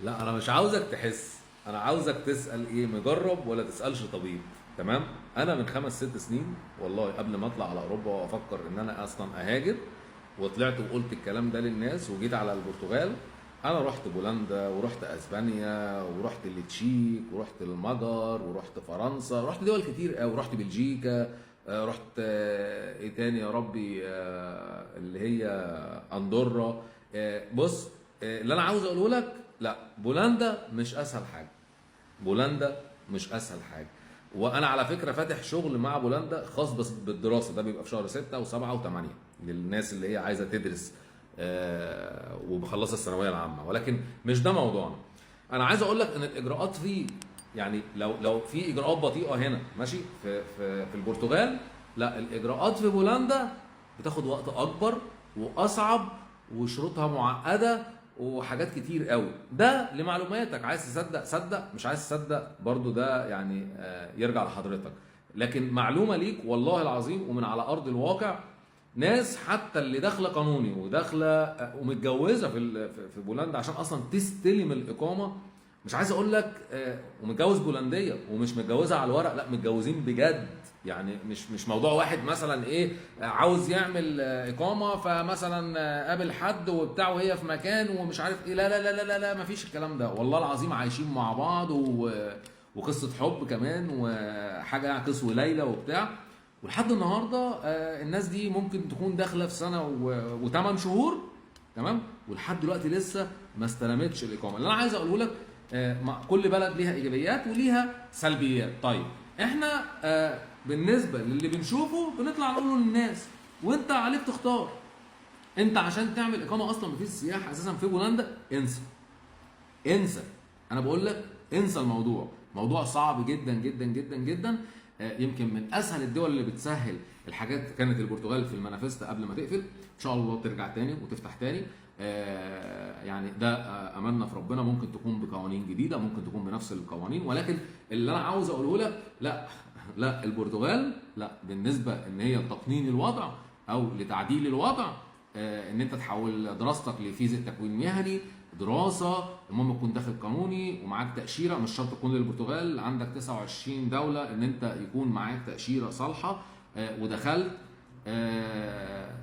لا انا مش عاوزك تحس، انا عاوزك تسال ايه، مجرب ولا تسالش طبيب. تمام. انا من 5 6 سنين والله قبل ما اطلع على اوروبا وافكر ان انا اصلا اهاجر، وطلعت وقلت الكلام ده للناس وجيت على البرتغال. انا رحت بولندا ورحت اسبانيا ورحت التشيك ورحت المجر ورحت فرنسا، رحت دول كتير قوي، ورحت بلجيكا. رحت ايه تاني يا ربي، اللي هي اندورا. بص، اللي انا عاوز اقوله لك، لا بولندا مش اسهل حاجه. بولندا مش اسهل حاجه. وانا على فكره فاتح شغل مع بولندا خاص بس بالدراسه، ده بيبقى في شهر 6 و7 و8 للناس اللي هي عايزه تدرس ومخلصه الثانويه العامه، ولكن مش ده موضوعنا. انا عايز اقول لك ان الاجراءات فيه، يعني لو في اجراءات بطيئه هنا ماشي في البرتغال، لا الاجراءات في بولندا بتاخد وقت اكبر واصعب وشروطها معقده وحاجات كتير قوي. ده لمعلوماتك، عايز تصدق صدق، مش عايز تصدق برضو ده يعني يرجع لحضرتك. لكن معلومه ليك والله العظيم ومن على ارض الواقع، ناس حتى اللي داخله قانوني وداخله ومتجوزه في بولندا عشان اصلا تستلم الاقامه، مش عايز اقول لك ومتجوز بولنديه ومش متجوزه على الورق، لا متجوزين بجد. يعني مش موضوع واحد مثلا ايه عاوز يعمل اقامه فمثلا قابل حد وبتاع وهي في مكان ومش عارف ايه، لا لا لا لا لا, لا مفيش الكلام ده والله العظيم. عايشين مع بعض وقصه حب كمان وحاجه يعني قصه ليلى وبتاع. ولحد النهارده الناس دي ممكن تكون داخله في سنه و8 شهور، تمام، ولحد دلوقتي لسه ما استلمتش الاقامه. اللي انا عايز اقوله لك كل بلد ليها ايجابيات وليها سلبيات. طيب احنا بالنسبه للي بنشوفه بنطلع نقوله للناس، وانت عليك تختار. انت عشان تعمل اقامه اصلا مفيش سياحه اساسا في بولندا، انسى انسى. انا بقول لك انسى الموضوع، موضوع صعب جدا جدا جدا جدا. يمكن من اسهل الدول اللي بتسهل الحاجات كانت البرتغال في المانيفيستا قبل ما تقفل. ان شاء الله ترجع تاني وتفتح تاني. يعني ده املنا في ربنا، ممكن تكون بقوانين جديده، ممكن تكون بنفس القوانين، ولكن اللي انا عاوز اقوله لك، لا لا البرتغال لا، بالنسبه ان هي لتقنين الوضع او لتعديل الوضع، ان انت تحول دراستك لفيزا تكوين مهني، دراسه، المهم تكون داخل قانوني ومعاك تاشيره. مش شرط تكون للبرتغال، عندك 29 دوله ان انت يكون معاك تاشيره صالحه ودخلت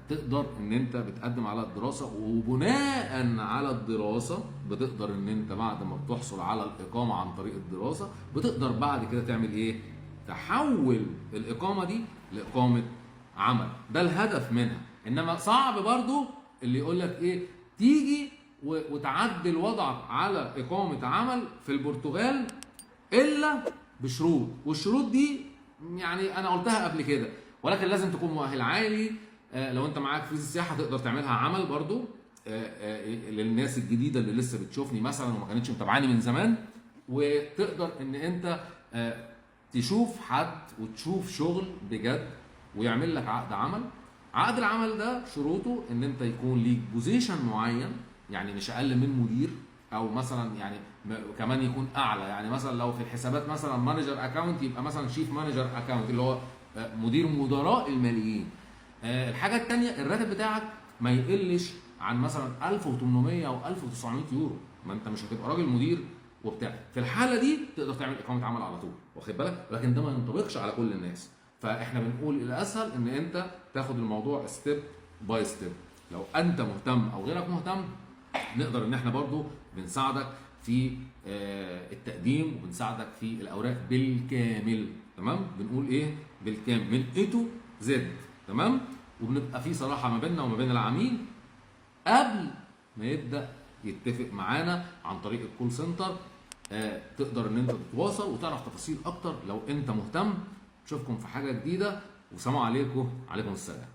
تقدر ان انت بتقدم على الدراسه، وبناء على الدراسه بتقدر ان انت بعد ما بتحصل على الاقامه عن طريق الدراسه بتقدر بعد كده تعمل ايه؟ تحول الاقامه دي لاقامه عمل. ده الهدف منها. انما صعب برضو اللي يقول لك ايه تيجي وتعدل وضعك على اقامه عمل في البرتغال الا بشروط، والشروط دي يعني انا قلتها قبل كده، ولكن لازم تكون مؤهل عالي. لو انت معاك فيزا سياحه تقدر تعملها عمل برضو. للناس الجديده اللي لسه بتشوفني مثلا وما كانتش متابعاني من زمان، وتقدر ان انت تشوف حد وتشوف شغل بجد ويعمل لك عقد عمل. عقد العمل ده شروطه ان انت يكون ليك بوزيشن معين، يعني مش اقل من مدير، او مثلا يعني كمان يكون اعلى. يعني مثلا لو في الحسابات مثلا مانجر اكاونت يبقى مثلا شيف مانجر اكاونت اللي هو مدير مدراء الماليين. الحاجه الثانيه الراتب بتاعك ما يقلش عن مثلا 1800 او 1900 يورو. ما انت مش هتبقى راجل مدير وبتاع. في الحاله دي تقدر تعمل اقامه عمل على طول، واخد بالك؟ لكن ده ما ينطبقش على كل الناس. فاحنا بنقول الاسهل ان انت تاخد الموضوع ستيب باي ستيب. لو انت مهتم او غيرك مهتم نقدر ان احنا برضو بنساعدك في التقديم وبنساعدك في الاوراق بالكامل. تمام؟ بنقول ايه بالكامل من اي تو زد. تمام؟ وبنبقى في صراحه ما بيننا وما بين العميل قبل ما يبدا يتفق معانا عن طريق الكول سنتر. تقدر ان انت تتواصل وتعرف تفاصيل اكتر لو انت مهتم. اشوفكم في حاجه جديده، وسلام عليكم. عليكم السلام.